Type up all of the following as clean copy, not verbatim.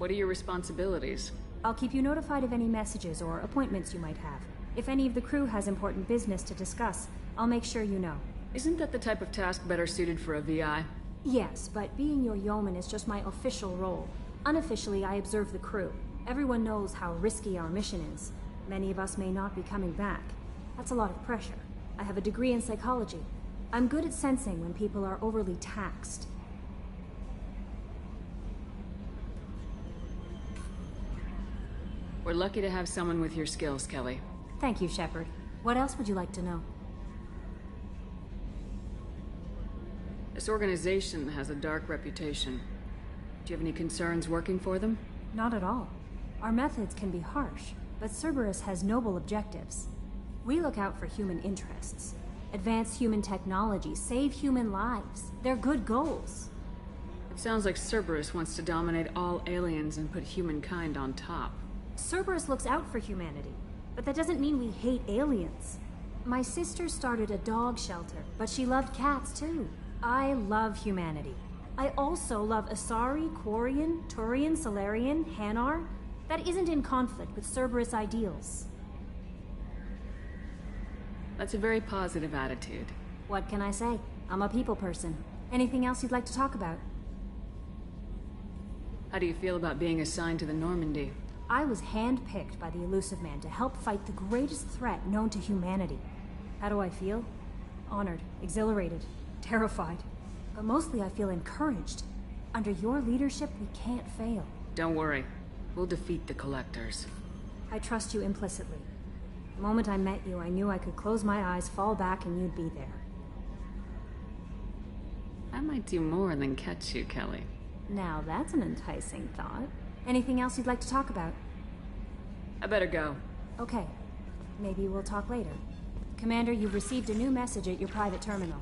What are your responsibilities? I'll keep you notified of any messages or appointments you might have. If any of the crew has important business to discuss, I'll make sure you know. Isn't that the type of task better suited for a VI? Yes, but being your yeoman is just my official role. Unofficially, I observe the crew. Everyone knows how risky our mission is. Many of us may not be coming back. That's a lot of pressure. I have a degree in psychology. I'm good at sensing when people are overly taxed. We're lucky to have someone with your skills, Kelly. Thank you, Shepard. What else would you like to know? This organization has a dark reputation. Do you have any concerns working for them? Not at all. Our methods can be harsh, but Cerberus has noble objectives. We look out for human interests. Advance human technology, save human lives. They're good goals. It sounds like Cerberus wants to dominate all aliens and put humankind on top. Cerberus looks out for humanity, but that doesn't mean we hate aliens. My sister started a dog shelter, but she loved cats too. I love humanity. I also love Asari, Quarian, Turian, Solarian, Hanar. That isn't in conflict with Cerberus ideals. That's a very positive attitude. What can I say? I'm a people person. Anything else you'd like to talk about? How do you feel about being assigned to the Normandy? I was handpicked by the Elusive Man to help fight the greatest threat known to humanity. How do I feel? Honored, exhilarated, terrified. But mostly I feel encouraged. Under your leadership, we can't fail. Don't worry. We'll defeat the Collectors. I trust you implicitly. The moment I met you, I knew I could close my eyes, fall back, and you'd be there. I might do more than catch you, Kelly. Now that's an enticing thought. Anything else you'd like to talk about? I better go. Okay. Maybe we'll talk later. Commander, you've received a new message at your private terminal.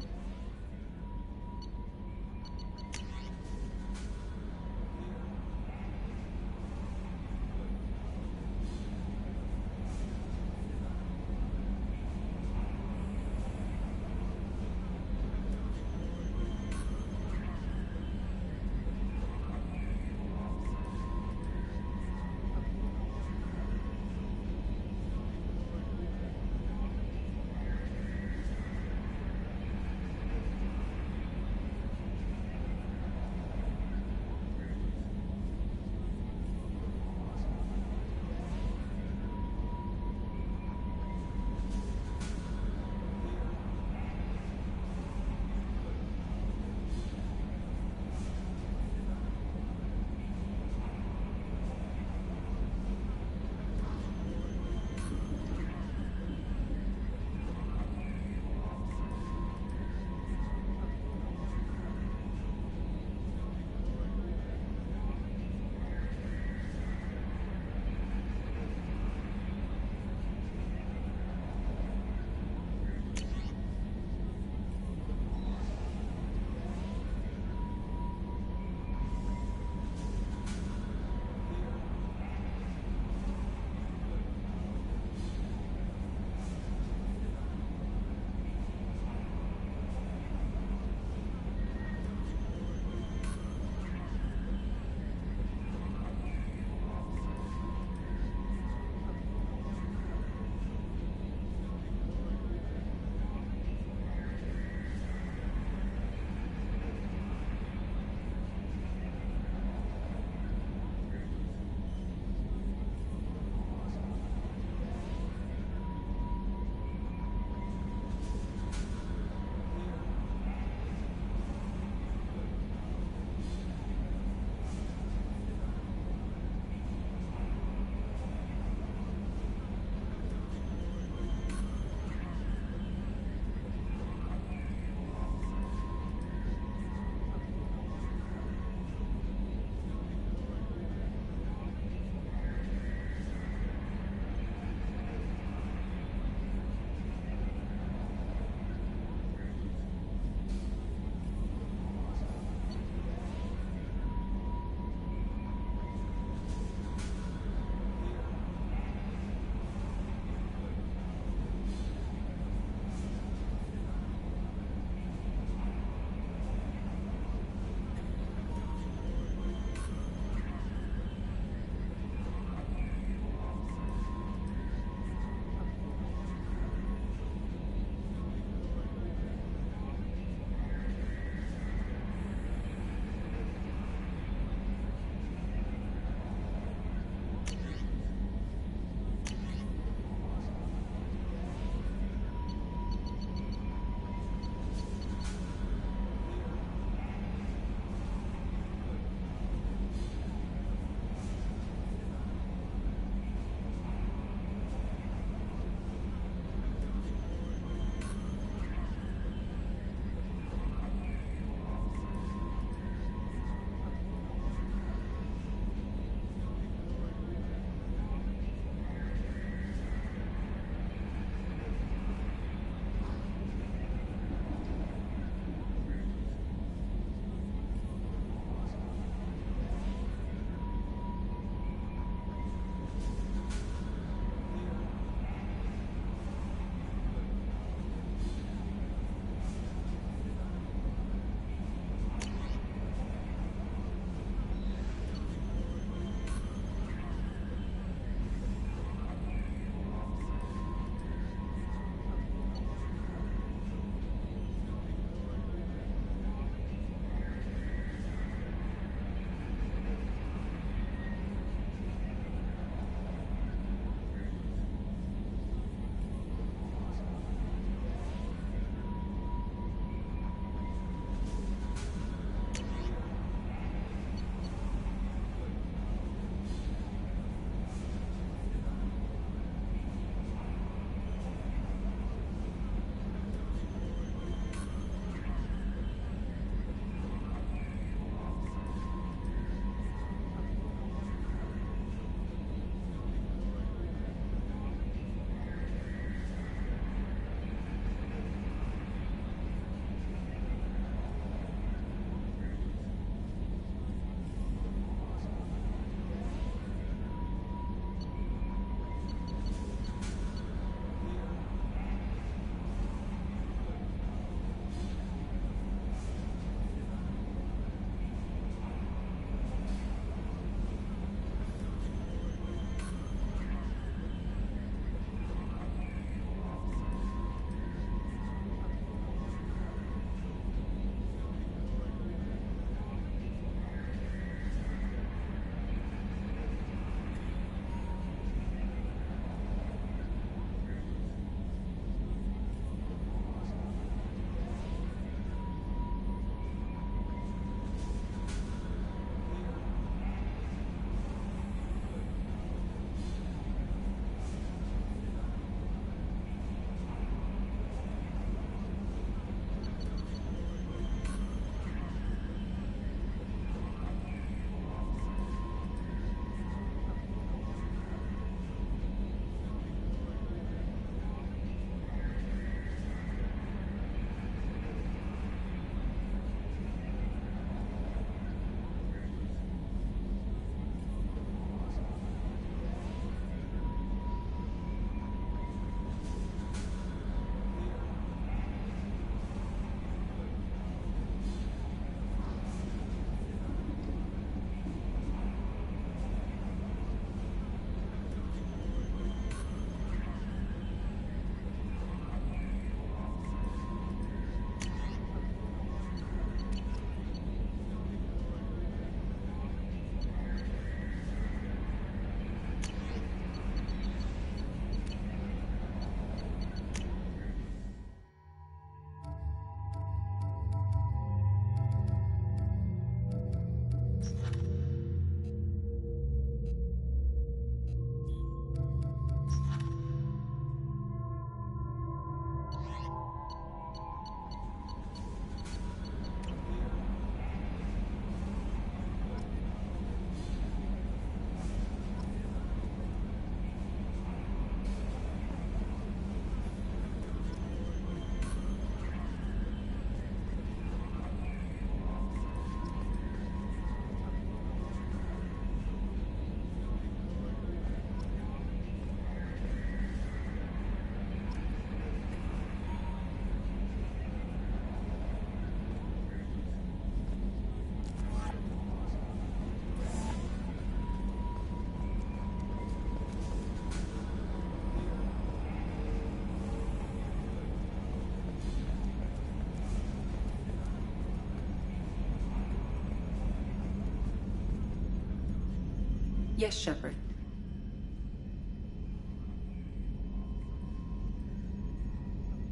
Yes, Shepard.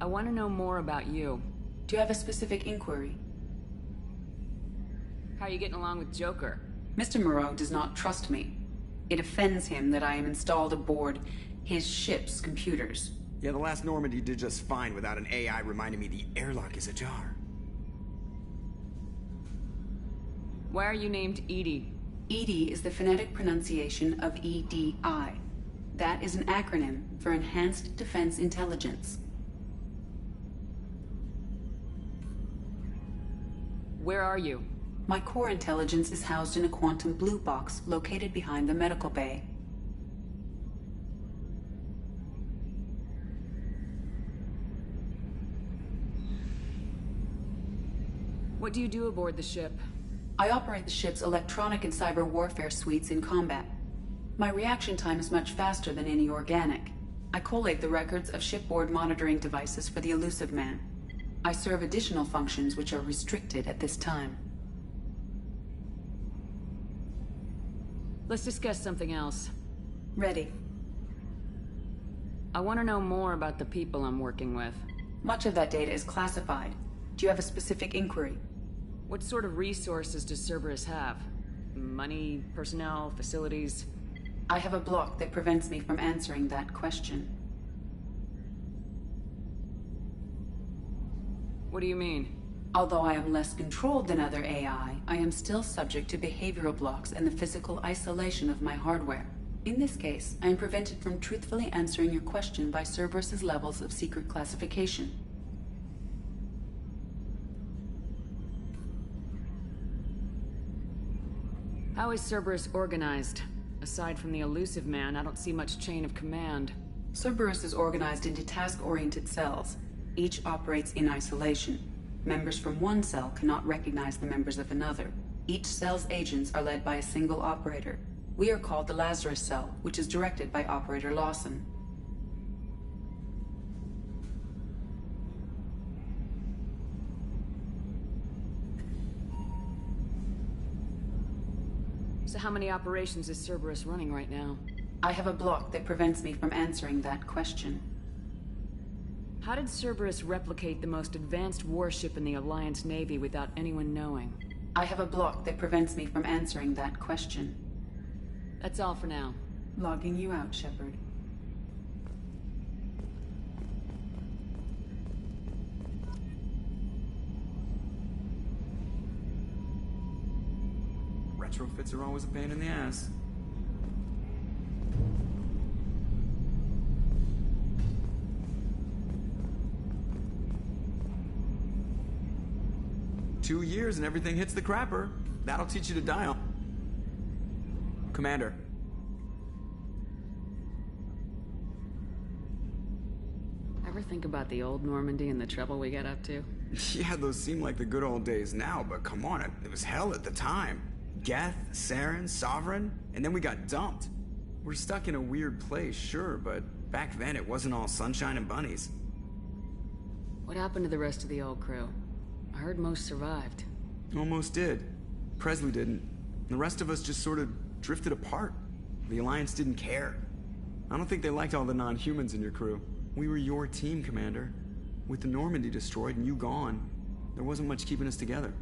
I want to know more about you. Do you have a specific inquiry? How are you getting along with Joker? Mr. Moreau does not trust me. It offends him that I am installed aboard his ship's computers. Yeah, the last Normandy did just fine without an AI reminding me the airlock is ajar. Why are you named Edie? EDI is the phonetic pronunciation of EDI. That is an acronym for Enhanced Defense Intelligence. Where are you? My core intelligence is housed in a quantum blue box located behind the medical bay. What do you do aboard the ship? I operate the ship's electronic and cyber warfare suites in combat. My reaction time is much faster than any organic. I collate the records of shipboard monitoring devices for the Elusive Man. I serve additional functions which are restricted at this time. Let's discuss something else. Ready. I want to know more about the people I'm working with. Much of that data is classified. Do you have a specific inquiry? What sort of resources does Cerberus have? Money, personnel, facilities? I have a block that prevents me from answering that question. What do you mean? Although I am less controlled than other AI, I am still subject to behavioral blocks and the physical isolation of my hardware. In this case, I am prevented from truthfully answering your question by Cerberus's levels of secret classification. How is Cerberus organized? Aside from the Elusive Man, I don't see much chain of command. Cerberus is organized into task-oriented cells. Each operates in isolation. Members from one cell cannot recognize the members of another. Each cell's agents are led by a single operator. We are called the Lazarus Cell, which is directed by Operator Lawson. So how many operations is Cerberus running right now? I have a block that prevents me from answering that question. How did Cerberus replicate the most advanced warship in the Alliance Navy without anyone knowing? I have a block that prevents me from answering that question. That's all for now. Logging you out, Shepard. Retrofits are always a pain in the ass. Two years and everything hits the crapper. That'll teach you to die on. Commander. Ever think about the old Normandy and the trouble we got up to? Yeah, those seem like the good old days now, but come on, it was hell at the time. Geth, Saren, Sovereign, and then we got dumped. We're stuck in a weird place, sure, but back then it wasn't all sunshine and bunnies. What happened to the rest of the old crew? I heard most survived. Almost did. Presley didn't. The rest of us just sort of drifted apart. The Alliance didn't care. I don't think they liked all the non-humans in your crew. We were your team, Commander. With the Normandy destroyed and you gone, there wasn't much keeping us together.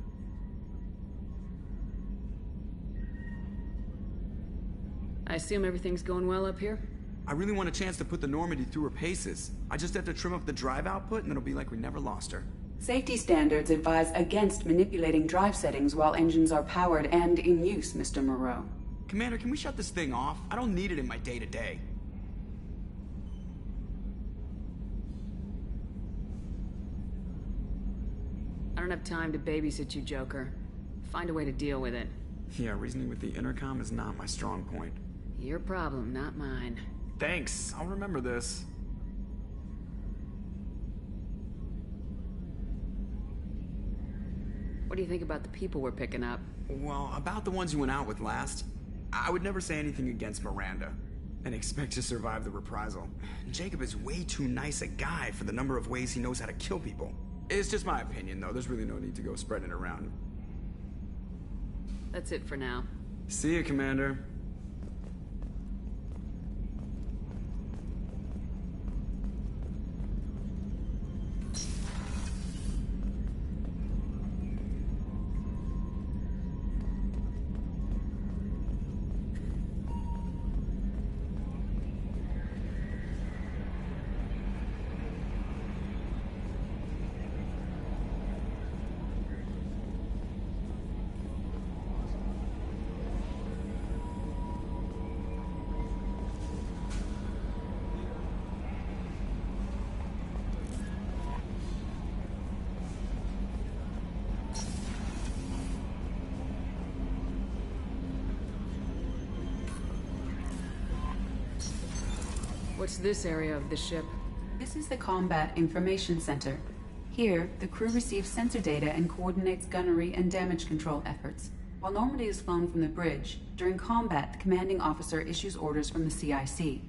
I assume everything's going well up here? I really want a chance to put the Normandy through her paces. I just have to trim up the drive output and it'll be like we never lost her. Safety standards advise against manipulating drive settings while engines are powered and in use, Mr. Moreau. Commander, can we shut this thing off? I don't need it in my day-to-day. I don't have time to babysit you, Joker. Find a way to deal with it. Yeah, reasoning with the intercom is not my strong point. Your problem, not mine. Thanks, I'll remember this. What do you think about the people we're picking up? Well, about the ones you went out with last, I would never say anything against Miranda and expect to survive the reprisal. Jacob is way too nice a guy for the number of ways he knows how to kill people. It's just my opinion, though. There's really no need to go spreading it around. That's it for now. See you, Commander. What's this area of the ship? This is the Combat Information Center. Here, the crew receives sensor data and coordinates gunnery and damage control efforts. While Normandy is flown from the bridge, during combat, the commanding officer issues orders from the CIC.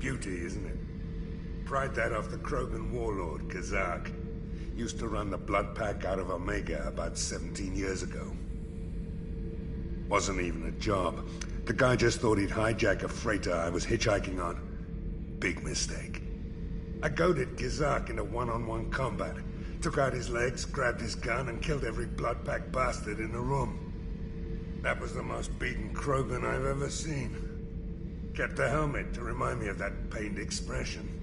beauty, isn't it? Pried that off the Krogan warlord, Kazak. Used to run the blood pack out of Omega about 17 years ago. Wasn't even a job. The guy just thought he'd hijack a freighter I was hitchhiking on. Big mistake. I goaded Kazak into one-on-one combat. Took out his legs, grabbed his gun, and killed every blood pack bastard in the room. That was the most beaten Krogan I've ever seen. Kept a helmet to remind me of that pained expression.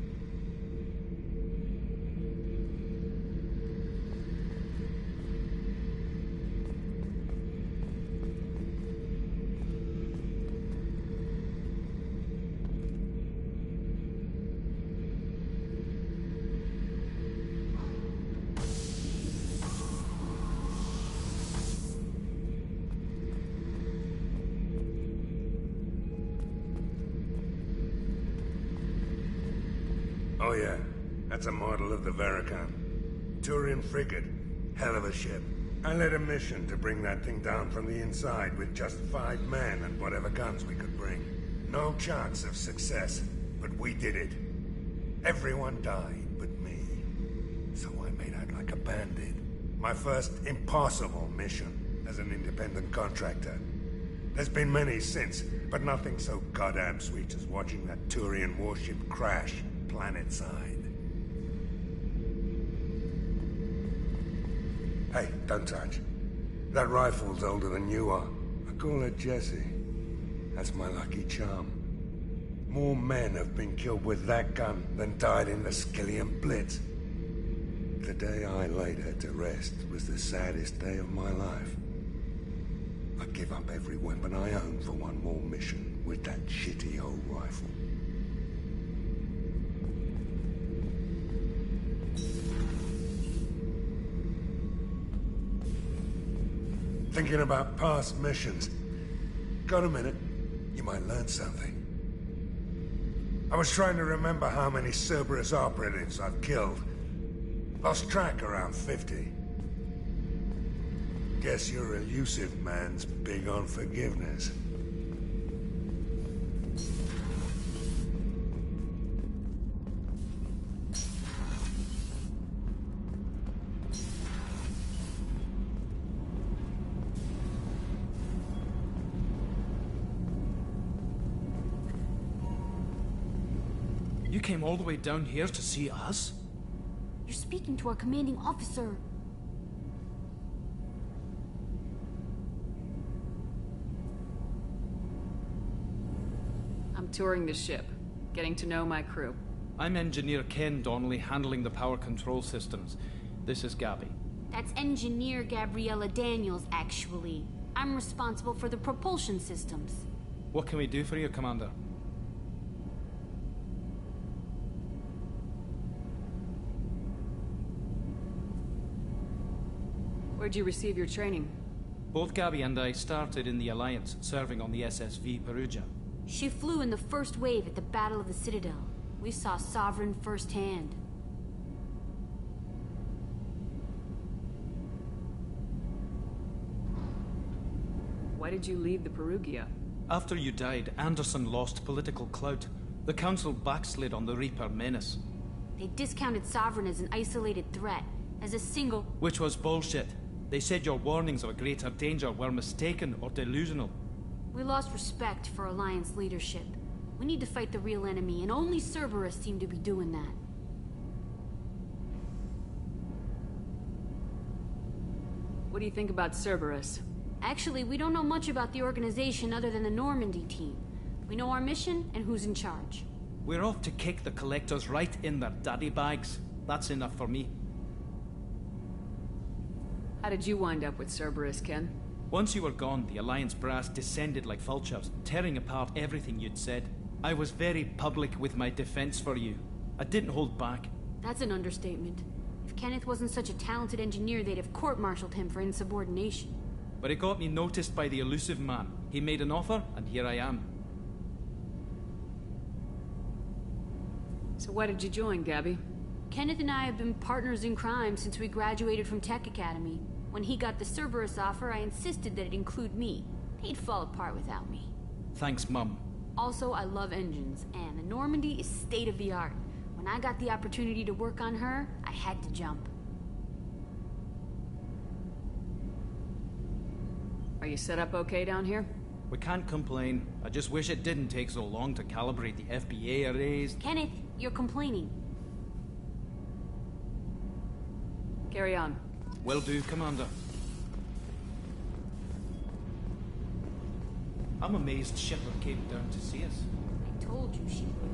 Oh yeah, that's a model of the Veracon. Turian frigate. Hell of a ship. I led a mission to bring that thing down from the inside with just 5 men and whatever guns we could bring. No chance of success, but we did it. Everyone died but me. So I made out like a bandit. My first impossible mission as an independent contractor. There's been many since, but nothing so goddamn sweet as watching that Turian warship crash planet-side. Hey, don't touch. That rifle's older than you are. I call her Jessie. That's my lucky charm. More men have been killed with that gun than died in the Skillian Blitz. The day I laid her to rest was the saddest day of my life. I'd give up every weapon I own for one more mission with that shitty old rifle. Thinking about past missions. Got a minute? You might learn something. I was trying to remember how many Cerberus operatives I've killed. Lost track around 50. Guess your elusive man's big on forgiveness. You came all the way down here to see us? You're speaking to our commanding officer. I'm touring the ship, getting to know my crew. I'm Engineer Ken Donnelly, handling the power control systems. This is Gabby. That's Engineer Gabriella Daniels, actually. I'm responsible for the propulsion systems. What can we do for you, Commander? Where'd you receive your training? Both Gabby and I started in the Alliance, serving on the SSV Perugia. She flew in the first wave at the Battle of the Citadel. We saw Sovereign firsthand. Why did you leave the Perugia? After you died, Anderson lost political clout. The Council backslid on the Reaper menace. They discounted Sovereign as an isolated threat, as a single... Which was bullshit. They said your warnings of a greater danger were mistaken or delusional. We lost respect for Alliance leadership. We need to fight the real enemy, and only Cerberus seem to be doing that. What do you think about Cerberus? Actually, we don't know much about the organization other than the Normandy team. We know our mission and who's in charge. We're off to kick the Collectors right in their daddy bags. That's enough for me. How did you wind up with Cerberus, Ken? Once you were gone, the Alliance brass descended like vultures, tearing apart everything you'd said. I was very public with my defense for you. I didn't hold back. That's an understatement. If Kenneth wasn't such a talented engineer, they'd have court-martialed him for insubordination. But it got me noticed by the elusive man. He made an offer, and here I am. So why did you join, Gabby? Kenneth and I have been partners in crime since we graduated from Tech Academy. When he got the Cerberus offer, I insisted that it include me. He'd fall apart without me. Thanks, Mum. Also, I love engines, and the Normandy is state-of-the-art. When I got the opportunity to work on her, I had to jump. Are you set up okay down here? We can't complain. I just wish it didn't take so long to calibrate the FBA arrays. Kenneth, you're complaining. Carry on. Will do, Commander. I'm amazed Shepard came down to see us. I told you she would.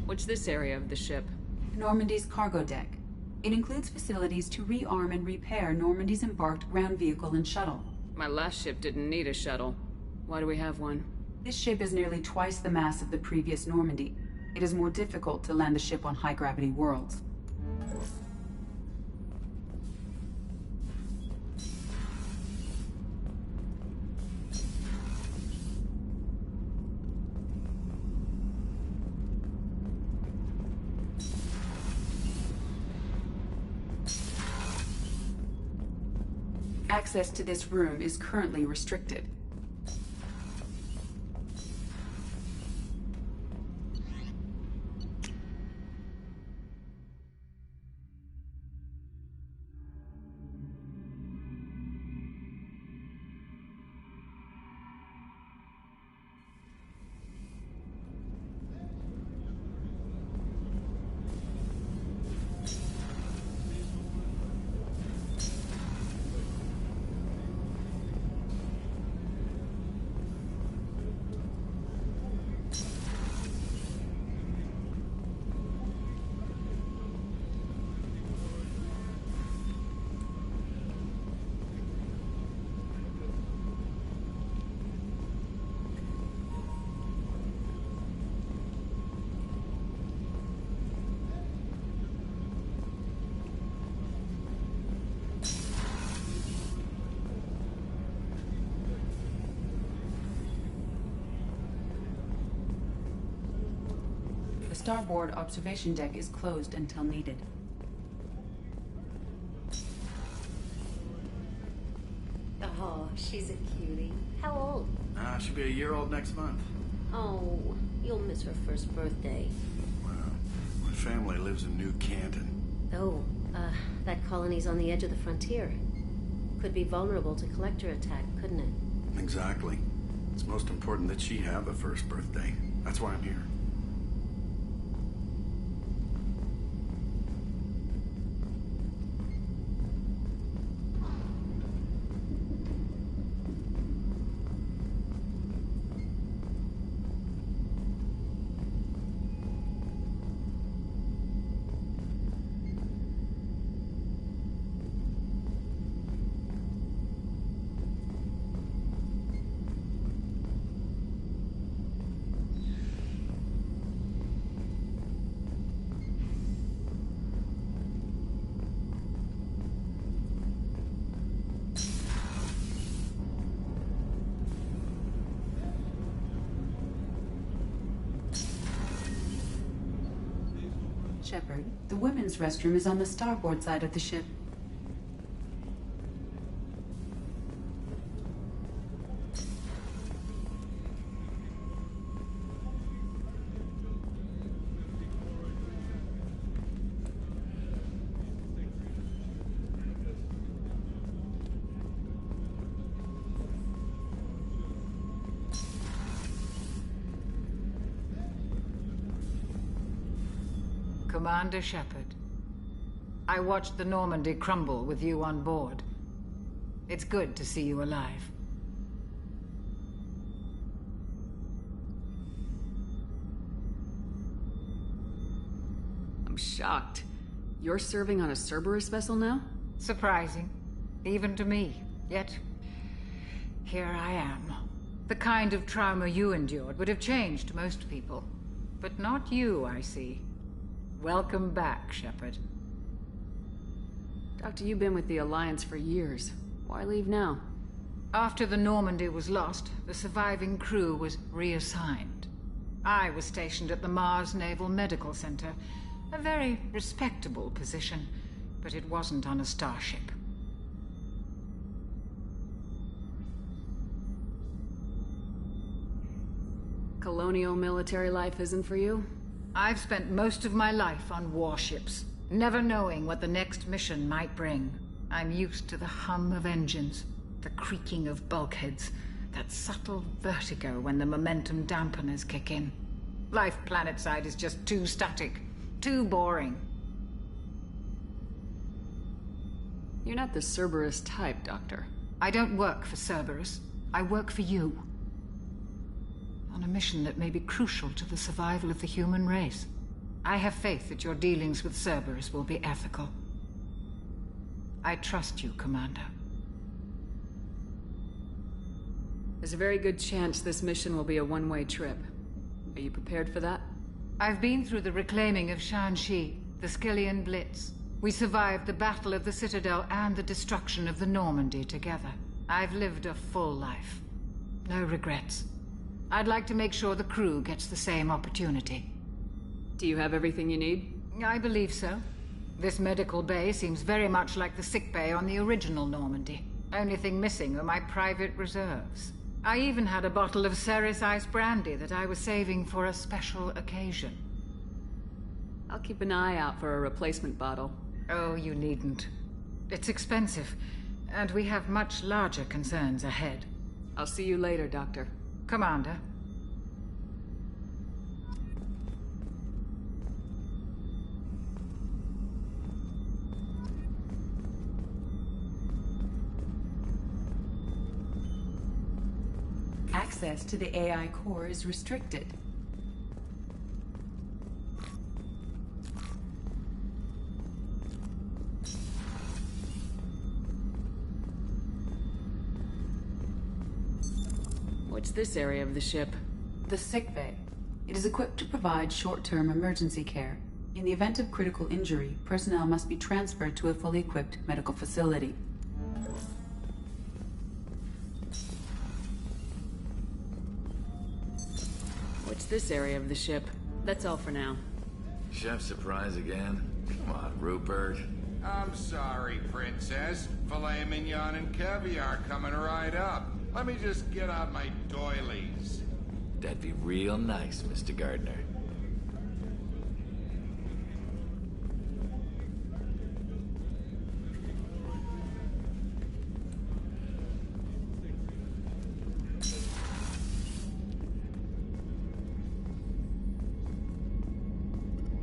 What's this area of the ship? Normandy's cargo deck. It includes facilities to rearm and repair Normandy's embarked ground vehicle and shuttle. My last ship didn't need a shuttle. Why do we have one? This ship is nearly twice the mass of the previous Normandy. It is more difficult to land the ship on high-gravity worlds. Access to this room is currently restricted. The starboard observation deck is closed until needed. Oh, she's a cutie. How old? She'll be a year old next month. Oh, you'll miss her first birthday. Wow. My family lives in New Canton. Oh, that colony's on the edge of the frontier. Could be vulnerable to collector attack, couldn't it? Exactly. It's most important that she have a first birthday. That's why I'm here. Shepard, the women's restroom is on the starboard side of the ship. Commander Shepard. I watched the Normandy crumble with you on board. It's good to see you alive. I'm shocked. You're serving on a Cerberus vessel now? Surprising, even to me. Yet, here I am. The kind of trauma you endured would have changed most people. But not you, I see. Welcome back, Shepard. Doctor, you've been with the Alliance for years. Why leave now? After the Normandy was lost, the surviving crew was reassigned. I was stationed at the Mars Naval Medical Center. A very respectable position, but it wasn't on a starship. Colonial military life isn't for you? I've spent most of my life on warships, never knowing what the next mission might bring. I'm used to the hum of engines, the creaking of bulkheads, that subtle vertigo when the momentum dampeners kick in. Life planetside is just too static, too boring. You're not the Cerberus type, Doctor. I don't work for Cerberus. I work for you. On a mission that may be crucial to the survival of the human race. I have faith that your dealings with Cerberus will be ethical. I trust you, Commander. There's a very good chance this mission will be a one-way trip. Are you prepared for that? I've been through the reclaiming of Shanxi, the Skillian Blitz. We survived the Battle of the Citadel and the destruction of the Normandy together. I've lived a full life. No regrets. I'd like to make sure the crew gets the same opportunity. Do you have everything you need? I believe so. This medical bay seems very much like the sick bay on the original Normandy. Only thing missing are my private reserves. I even had a bottle of Ceres Ice brandy that I was saving for a special occasion. I'll keep an eye out for a replacement bottle. Oh, you needn't. It's expensive, and we have much larger concerns ahead. I'll see you later, Doctor. Commander. Access to the AI core is restricted. What's this area of the ship? The sick bay. It is equipped to provide short-term emergency care. In the event of critical injury, personnel must be transferred to a fully equipped medical facility. What's this area of the ship? That's all for now. Chef surprise again? Come on, Rupert. I'm sorry, Princess. Filet mignon and caviar coming right up. Let me just get out my doilies. That'd be real nice, Mr. Gardner.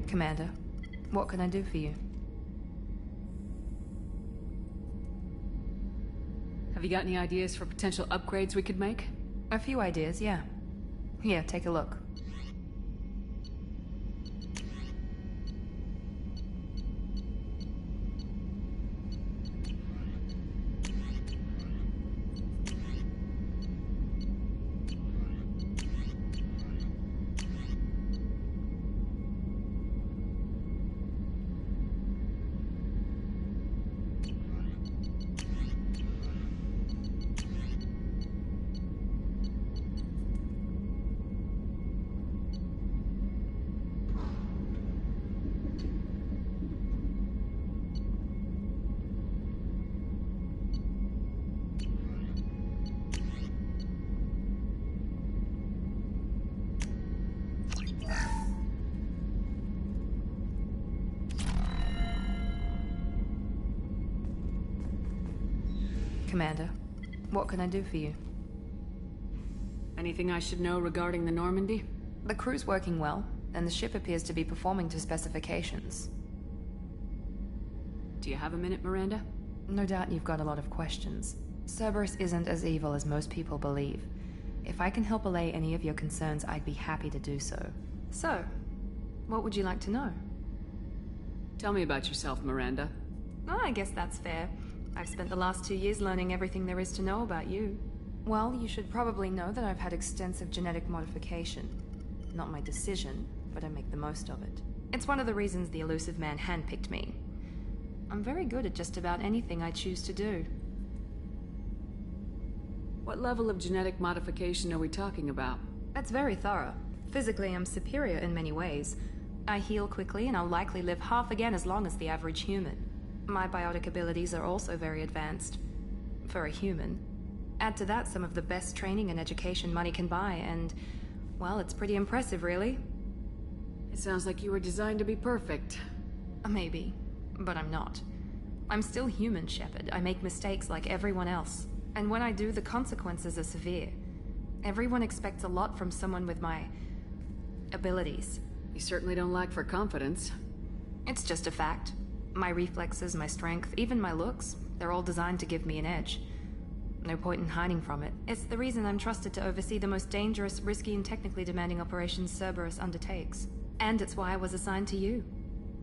Commander, what can I do for you? Have you got any ideas for potential upgrades we could make? A few ideas, yeah. Here, take a look. Commander, what can I do for you? Anything I should know regarding the Normandy? The crew's working well. and the ship appears to be performing to specifications. Do you have a minute, Miranda? No doubt you've got a lot of questions. Cerberus isn't as evil as most people believe. If I can help allay any of your concerns, I'd be happy to do so. So, what would you like to know? Tell me about yourself, Miranda. Oh, I guess that's fair. I've spent the last 2 years learning everything there is to know about you. Well, you should probably know that I've had extensive genetic modification. Not my decision, but I make the most of it. It's one of the reasons the elusive man handpicked me. I'm very good at just about anything I choose to do. What level of genetic modification are we talking about? That's very thorough. Physically, I'm superior in many ways. I heal quickly, and I'll likely live half again as long as the average human. My biotic abilities are also very advanced. For a human. Add to that some of the best training and education money can buy, and, well, it's pretty impressive, really. It sounds like you were designed to be perfect. Maybe, but I'm not. I'm still human, Shepard. I make mistakes like everyone else. And when I do, the consequences are severe. Everyone expects a lot from someone with my abilities. You certainly don't lack for confidence. It's just a fact. My reflexes, my strength, even my looks, they're all designed to give me an edge. No point in hiding from it. It's the reason I'm trusted to oversee the most dangerous, risky, and technically demanding operations Cerberus undertakes. And it's why I was assigned to you.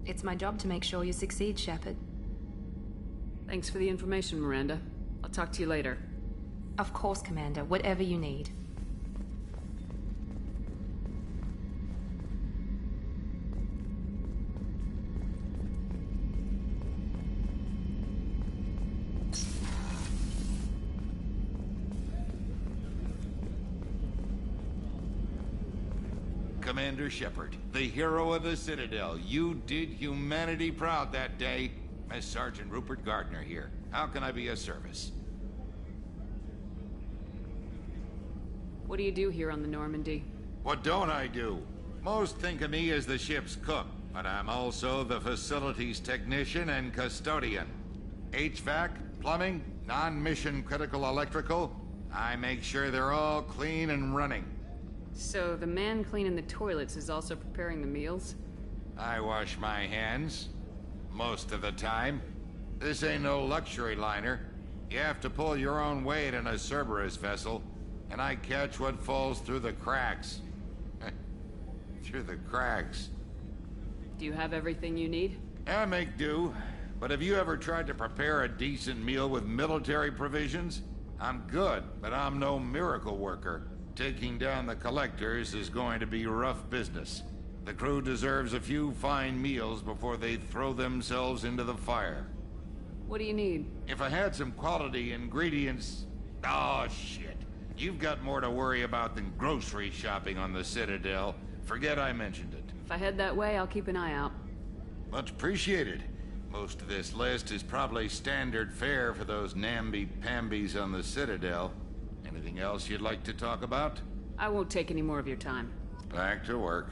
It's my job to make sure you succeed, Shepard. Thanks for the information, Miranda. I'll talk to you later. Of course, Commander. Whatever you need. Commander Shepard, the hero of the Citadel. You did humanity proud that day. As Sergeant Rupert Gardner here. How can I be of service? What do you do here on the Normandy? What don't I do? Most think of me as the ship's cook, but I'm also the facilities technician and custodian. HVAC, plumbing, non-mission critical electrical. I make sure they're all clean and running. So the man cleaning the toilets is also preparing the meals? I wash my hands. Most of the time. This ain't no luxury liner. You have to pull your own weight in a Cerberus vessel, and I catch what falls through the cracks. Through the cracks. Do you have everything you need? I make do. But have you ever tried to prepare a decent meal with military provisions? I'm good, but I'm no miracle worker. Taking down the collectors is going to be rough business. The crew deserves a few fine meals before they throw themselves into the fire. What do you need? If I had some quality ingredients... Oh, shit. You've got more to worry about than grocery shopping on the Citadel. Forget I mentioned it. If I head that way, I'll keep an eye out. Much appreciated. Most of this list is probably standard fare for those namby-pambies on the Citadel. Anything else you'd like to talk about? I won't take any more of your time. Back to work.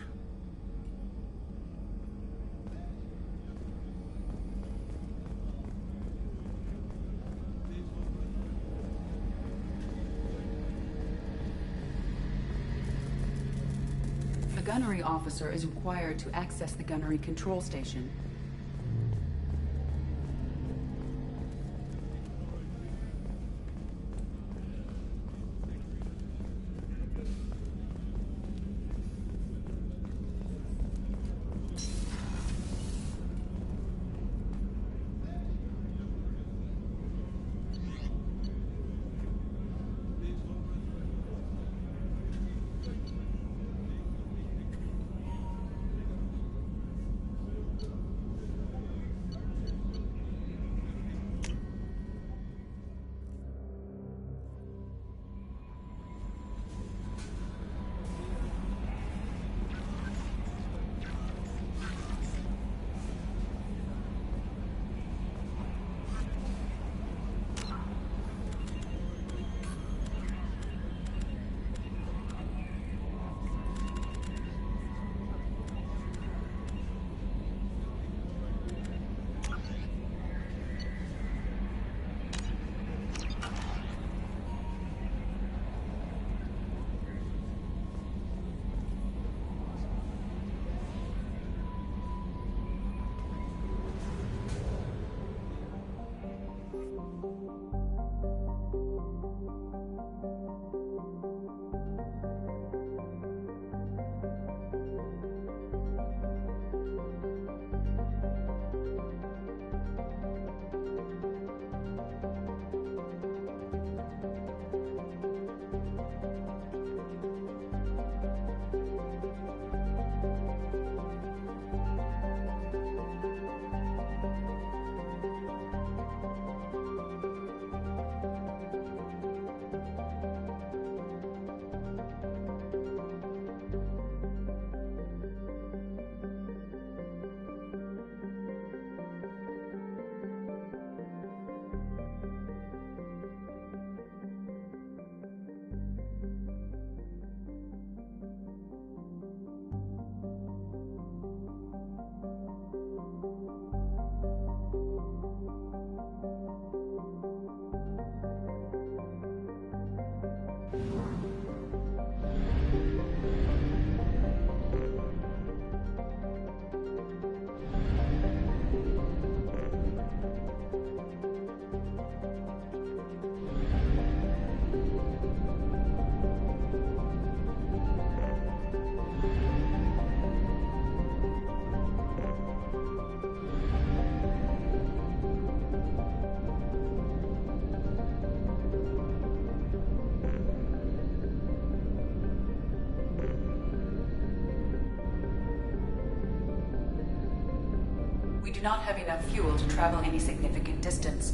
The gunnery officer is required to access the gunnery control station. do not have enough fuel to travel any significant distance.